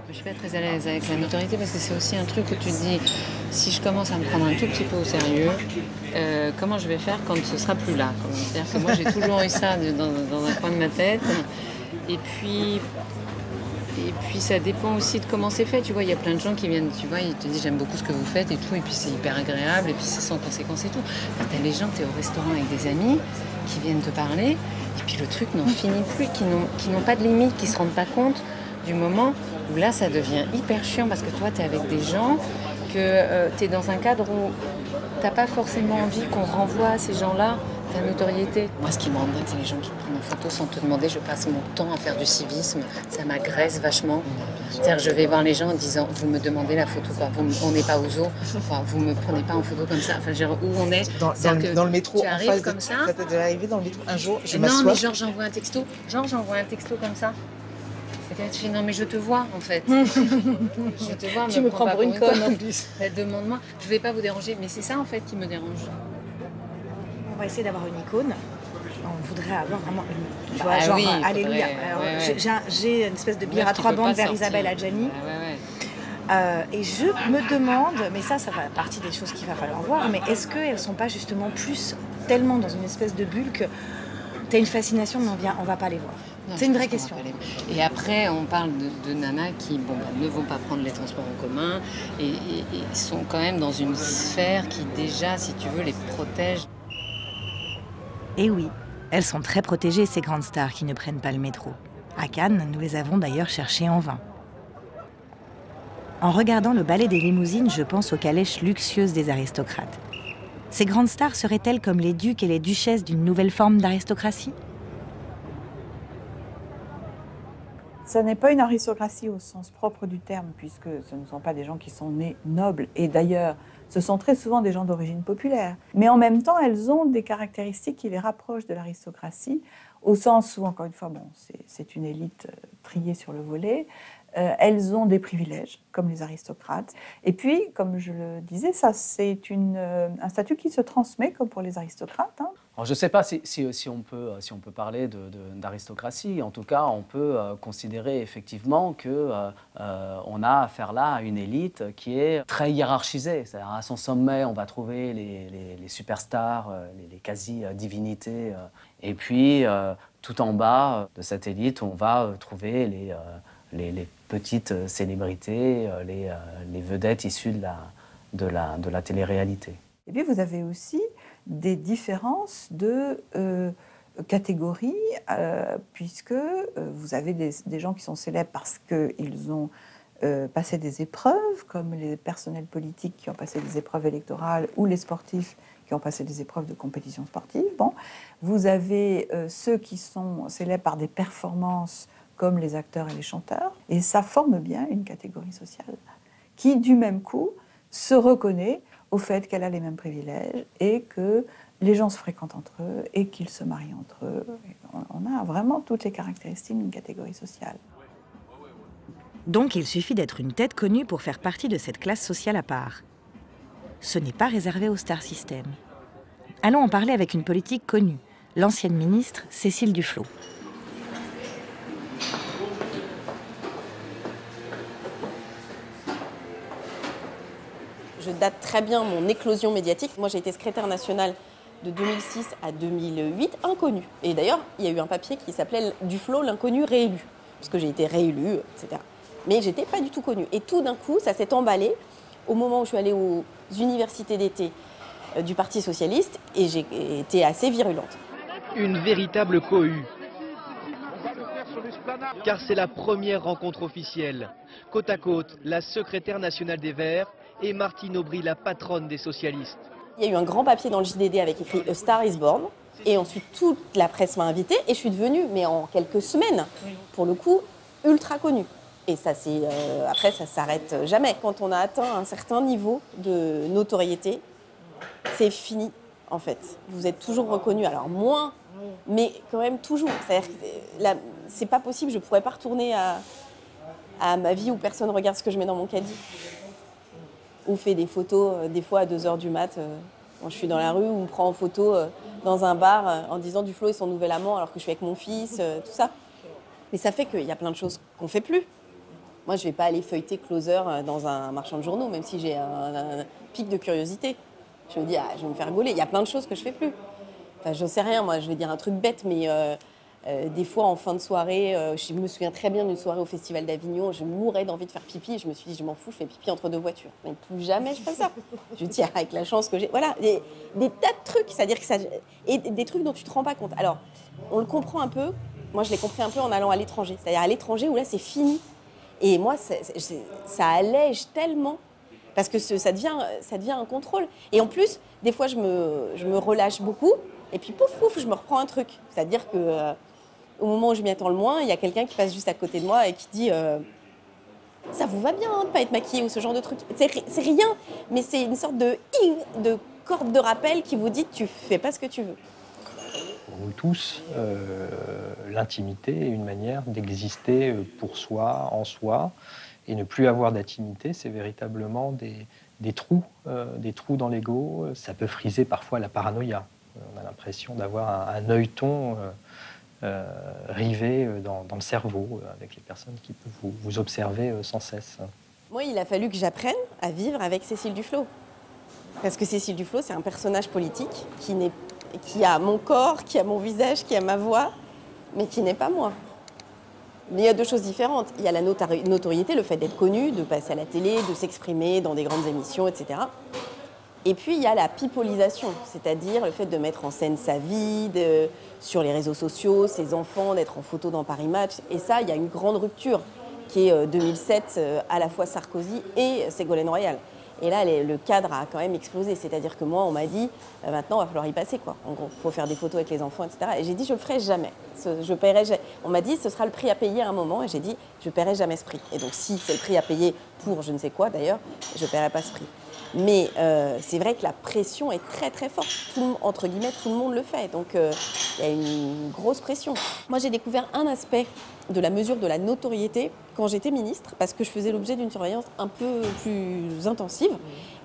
Speaker 8: Je suis pas très à l'aise avec la notoriété parce que c'est aussi un truc où tu te dis, si je commence à me prendre un tout petit peu au sérieux, comment je vais faire quand ce sera plus là? C'est-à-dire que moi j'ai toujours eu ça dans un coin de ma tête. Et puis ça dépend aussi de comment c'est fait. Tu vois, il y a plein de gens qui viennent, tu vois, ils te disent j'aime beaucoup ce que vous faites et tout, et puis c'est hyper agréable, et puis c'est sans conséquence et tout. Enfin, t'as les gens, t'es au restaurant avec des amis qui viennent te parler, et puis le truc n'en finit plus, qui n'ont pas de limite, qui se rendent pas compte du moment où là ça devient hyper chiant parce que toi t'es avec des gens, que t'es dans un cadre où t'as pas forcément envie qu'on renvoie à ces gens-là ta notoriété. Moi, ce qui me rend dingue, c'est les gens qui te prennent en photo sans te demander. Je passe mon temps à faire du civisme, ça m'agresse vachement. C'est-à-dire, je vais voir les gens en disant, vous me demandez la photo, quoi. On n'est pas au zoo, enfin, vous me prenez pas en photo comme ça. Enfin, genre, où on est
Speaker 4: dans le métro,
Speaker 8: tu arrives comme ça.
Speaker 4: Ça t'est déjà arrivé dans le métro un jour, je
Speaker 8: Non,
Speaker 4: m'assois.
Speaker 8: mais genre, j'envoie un texto. Genre, j'envoie un texto comme ça. Et tu fais, non, mais je te vois, en fait. Je te vois,
Speaker 2: tu me prends pour une conne, en plus.
Speaker 8: Demande-moi, je vais pas vous déranger, mais c'est ça, en fait, qui me dérange.
Speaker 2: On va essayer d'avoir une icône. On voudrait avoir vraiment une... Tu vois,
Speaker 8: Bah
Speaker 2: genre,
Speaker 8: oui,
Speaker 2: alléluia.
Speaker 8: faudrait, ouais.
Speaker 2: J'ai une espèce de bière à 3 bandes vers Isabelle Adjani. Et je me demande, mais ça va partie des choses qu'il va falloir voir, mais est-ce qu'elles ne sont pas justement plus tellement dans une espèce de bulle que tu as une fascination, mais on va pas les voir? C'est une vraie question.
Speaker 8: Et après, on parle de nanas qui ne vont pas prendre les transports en commun et sont quand même dans une sphère qui déjà, si tu veux, les protège.
Speaker 2: Et oui, elles sont très protégées, ces grandes stars qui ne prennent pas le métro. À Cannes, nous les avons d'ailleurs cherchées en vain. En regardant le ballet des limousines, je pense aux calèches luxueuses des aristocrates. Ces grandes stars seraient-elles comme les ducs et les duchesses d'une nouvelle forme d'aristocratie?
Speaker 6: Ça n'est pas une aristocratie au sens propre du terme, puisque ce ne sont pas des gens qui sont nés nobles. Et d'ailleurs, ce sont très souvent des gens d'origine populaire. Mais en même temps, elles ont des caractéristiques qui les rapprochent de l'aristocratie, au sens où, encore une fois, c'est une élite triée sur le volet. Elles ont des privilèges, comme les aristocrates. Et puis, comme je le disais, ça, c'est un statut qui se transmet, comme pour les aristocrates. Hein.
Speaker 12: Alors, je ne sais pas si on peut parler d'aristocratie. En tout cas, on peut considérer effectivement qu'on a affaire là à une élite qui est très hiérarchisée. C'est-à-dire, à son sommet, on va trouver les superstars, les quasi-divinités. Et puis, tout en bas de cette élite, on va trouver les petites célébrités, les vedettes issues de la télé-réalité.
Speaker 6: Et puis, vous avez aussi des différences de catégories, puisque vous avez des gens qui sont célèbres parce qu'ils ont passé des épreuves, comme les personnels politiques qui ont passé des épreuves électorales ou les sportifs qui ont passé des épreuves de compétition sportive. Bon. Vous avez ceux qui sont célèbres par des performances comme les acteurs et les chanteurs, et ça forme bien une catégorie sociale qui, du même coup, se reconnaît au fait qu'elle a les mêmes privilèges et que les gens se fréquentent entre eux et qu'ils se marient entre eux. On a vraiment toutes les caractéristiques d'une catégorie sociale.
Speaker 2: Donc il suffit d'être une tête connue pour faire partie de cette classe sociale à part. Ce n'est pas réservé au star system. Allons en parler avec une politique connue, l'ancienne ministre Cécile Duflot.
Speaker 3: Je date très bien mon éclosion médiatique. Moi, j'ai été secrétaire nationale de 2006 à 2008, inconnue. Et d'ailleurs, il y a eu un papier qui s'appelait Duflot, l'inconnu réélu. Parce que j'ai été réélue, etc. Mais je n'étais pas du tout connue. Et tout d'un coup, ça s'est emballé au moment où je suis allée aux universités d'été du Parti socialiste. Et j'ai été assez virulente.
Speaker 11: Une véritable cohue. Car c'est la première rencontre officielle. Côte à côte, la secrétaire nationale des Verts et Martine Aubry, la patronne des socialistes.
Speaker 3: Il y a eu un grand papier dans le JDD avec écrit « A Star is Born ». Et ensuite, toute la presse m'a invitée et je suis devenue, mais en quelques semaines, pour le coup, ultra connue. Et ça, après, ça s'arrête jamais. Quand on a atteint un certain niveau de notoriété, c'est fini, en fait. Vous êtes toujours reconnu, alors moins, mais quand même toujours. C'est-à-dire que c'est pas possible, je pourrais pas retourner à ma vie où personne regarde ce que je mets dans mon caddie. Ou fait des photos, des fois à 2 h du mat', quand je suis dans la rue, ou me prend en photo dans un bar en disant Duflo et son nouvel amant alors que je suis avec mon fils, tout ça. Mais ça fait qu'il y a plein de choses qu'on fait plus. Moi, je vais pas aller feuilleter Closer dans un marchand de journaux, même si j'ai un pic de curiosité. Je me dis, je vais me faire gauler. Il y a plein de choses que je fais plus. Enfin, j'en sais rien, moi, je vais dire un truc bête, mais des fois, en fin de soirée, je me souviens très bien d'une soirée au Festival d'Avignon, je mourais d'envie de faire pipi, et je me suis dit, je m'en fous, je fais pipi entre 2 voitures. Mais plus jamais je fais ça. Je dis, avec la chance que j'ai... Voilà, des tas de trucs, c'est-à-dire que ça... Et des trucs dont tu te rends pas compte. Alors, on le comprend un peu, moi, je l'ai compris un peu en allant à l'étranger. C'est-à-dire à l'étranger, où là, c'est fini. Et moi, ça allège tellement, parce que ça devient un contrôle. Et en plus, des fois, je me relâche beaucoup, et puis pouf, pouf, je me reprends un truc. C'est-à-dire que au moment où je m'y attends le moins, il y a quelqu'un qui passe juste à côté de moi et qui dit ça vous va bien de ne pas être maquillée ou ce genre de truc. C'est rien, mais c'est une sorte de corde de rappel qui vous dit tu fais pas ce que tu veux.
Speaker 21: Pour nous tous, l'intimité est une manière d'exister pour soi, en soi, et ne plus avoir d'intimité, c'est véritablement des trous dans l'ego. Ça peut friser parfois la paranoïa. On a l'impression d'avoir un œilleton rivé dans le cerveau, avec les personnes qui peuvent vous observer sans cesse.
Speaker 3: Moi, il a fallu que j'apprenne à vivre avec Cécile Duflo. Parce que Cécile Duflo, c'est un personnage politique qui a mon corps, qui a mon visage, qui a ma voix, mais qui n'est pas moi. Mais il y a 2 choses différentes. Il y a la notoriété, le fait d'être connu, de passer à la télé, de s'exprimer dans des grandes émissions, etc. Et puis il y a la pipolisation, c'est-à-dire le fait de mettre en scène sa vie, sur les réseaux sociaux, ses enfants, d'être en photo dans Paris Match. Et ça, il y a une grande rupture qui est 2007, à la fois Sarkozy et Ségolène Royal. Et là, le cadre a quand même explosé. C'est-à-dire que moi, on m'a dit, maintenant, il va falloir y passer, quoi. En gros, il faut faire des photos avec les enfants, etc. Et j'ai dit, je le ferai jamais. On m'a dit, ce sera le prix à payer à un moment. Et j'ai dit, je ne paierai jamais ce prix. Et donc, si c'est le prix à payer pour je ne sais quoi, d'ailleurs, je ne paierai pas ce prix. Mais c'est vrai que la pression est très, très forte. Entre guillemets, tout le monde le fait. Donc, il y a une grosse pression. Moi, j'ai découvert un aspect de la mesure de la notoriété quand j'étais ministre, parce que je faisais l'objet d'une surveillance un peu plus intensive.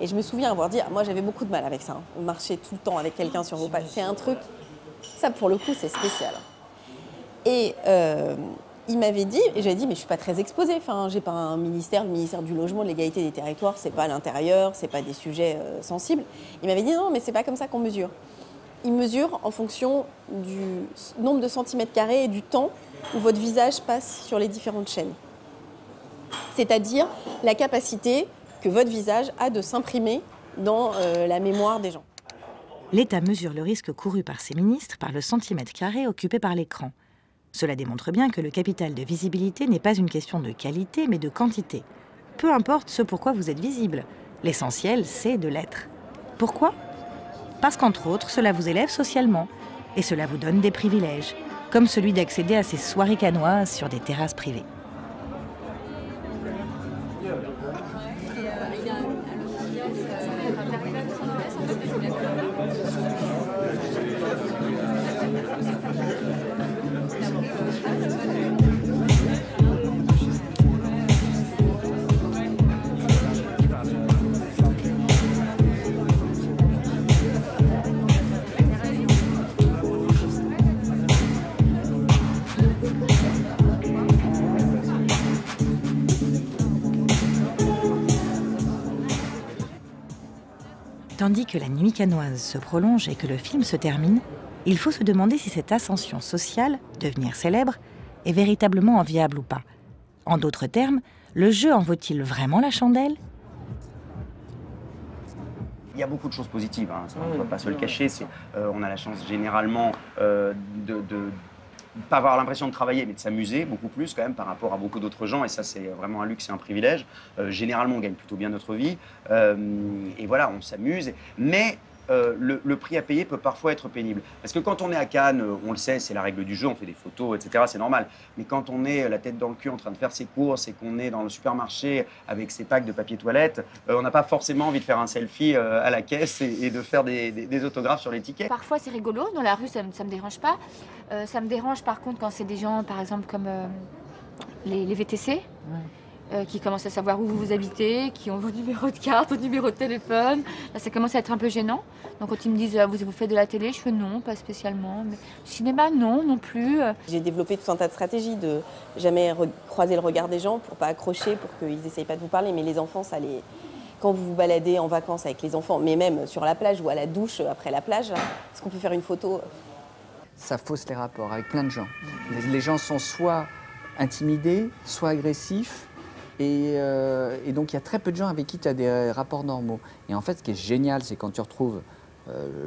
Speaker 3: Et je me souviens avoir dit, moi j'avais beaucoup de mal avec ça, marcher tout le temps avec quelqu'un sur vos pas, c'est un truc, ça pour le coup c'est spécial. Et il m'avait dit, et j'avais dit, mais je suis pas très exposée, enfin j'ai pas un ministère, le ministère du logement, de l'égalité des territoires, c'est pas à l'intérieur, c'est pas des sujets sensibles. Il m'avait dit, non mais c'est pas comme ça qu'on mesure. Il mesure en fonction du nombre de centimètres carrés et du temps où votre visage passe sur les différentes chaînes. C'est-à-dire la capacité que votre visage a de s'imprimer dans la mémoire des gens.
Speaker 2: L'État mesure le risque couru par ses ministres par le centimètre carré occupé par l'écran. Cela démontre bien que le capital de visibilité n'est pas une question de qualité, mais de quantité. Peu importe ce pourquoi vous êtes visible, l'essentiel, c'est de l'être. Pourquoi ? Parce qu'entre autres, cela vous élève socialement, et cela vous donne des privilèges, comme celui d'accéder à ces soirées canoises sur des terrasses privées. Tandis que la nuit canoise se prolonge et que le film se termine, il faut se demander si cette ascension sociale, devenir célèbre, est véritablement enviable ou pas. En d'autres termes, le jeu en vaut-il vraiment la chandelle ?
Speaker 20: Il y a beaucoup de choses positives, hein, on ne va pas se le cacher. On a la chance généralement de ne pas avoir l'impression de travailler, mais de s'amuser beaucoup plus quand même par rapport à beaucoup d'autres gens. Et ça, c'est vraiment un luxe et un privilège. Généralement, on gagne plutôt bien notre vie. Et voilà, on s'amuse. Mais le prix à payer peut parfois être pénible. Parce que quand on est à Cannes, on le sait, c'est la règle du jeu, on fait des photos, etc., c'est normal. Mais quand on est la tête dans le cul en train de faire ses courses et qu'on est dans le supermarché avec ses packs de papier toilette, on n'a pas forcément envie de faire un selfie à la caisse et de faire des autographes sur les tickets.
Speaker 14: Parfois c'est rigolo, dans la rue ça me dérange pas. Ça me dérange par contre quand c'est des gens par exemple comme les VTC. Ouais. Qui commencent à savoir où vous habitez, qui ont vos numéros de carte, vos numéros de téléphone. Là, ça commence à être un peu gênant. Donc quand ils me disent vous faites de la télé, je fais non, pas spécialement. Mais cinéma, non plus.
Speaker 3: J'ai développé tout un tas de stratégies de jamais croiser le regard des gens pour pas accrocher, pour qu'ils n'essayent pas de vous parler. Mais les enfants, quand vous vous baladez en vacances avec les enfants, mais même sur la plage ou à la douche après la plage, est-ce qu'on peut faire une photo?
Speaker 1: Ça fausse les rapports avec plein de gens. Les gens sont soit intimidés, soit agressifs. Et donc, il y a très peu de gens avec qui tu as des rapports normaux. Et en fait, ce qui est génial, c'est quand tu retrouves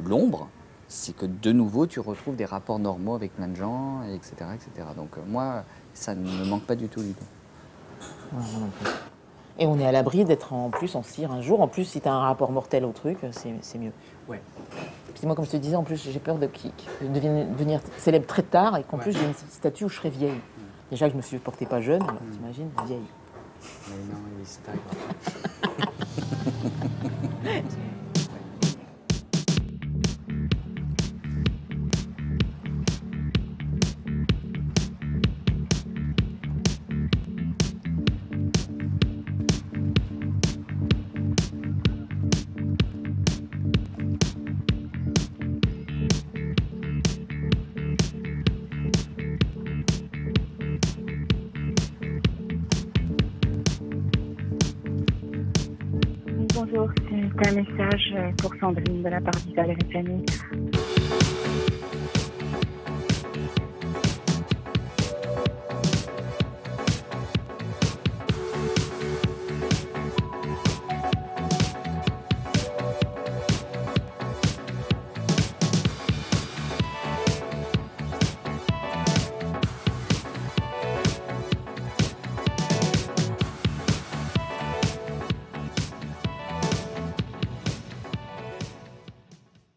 Speaker 1: l'ombre, c'est que de nouveau, tu retrouves des rapports normaux avec plein de gens, etc. etc. Donc, moi, ça ne me manque pas du tout.
Speaker 4: Ouais, et on est à l'abri d'être en cire un jour. En plus, si tu as un rapport mortel au truc, c'est mieux. Ouais. Puis moi, comme je te disais, en plus, j'ai peur de devenir célèbre très tard et qu'en plus, j'ai une statue où je serai vieille. Déjà que je me suis portée pas jeune, t'imagines, vieille.
Speaker 1: Mais non, il stagne.
Speaker 13: Bonjour, c'est un message pour Sandrine de la part d'Isabelle et Fanny.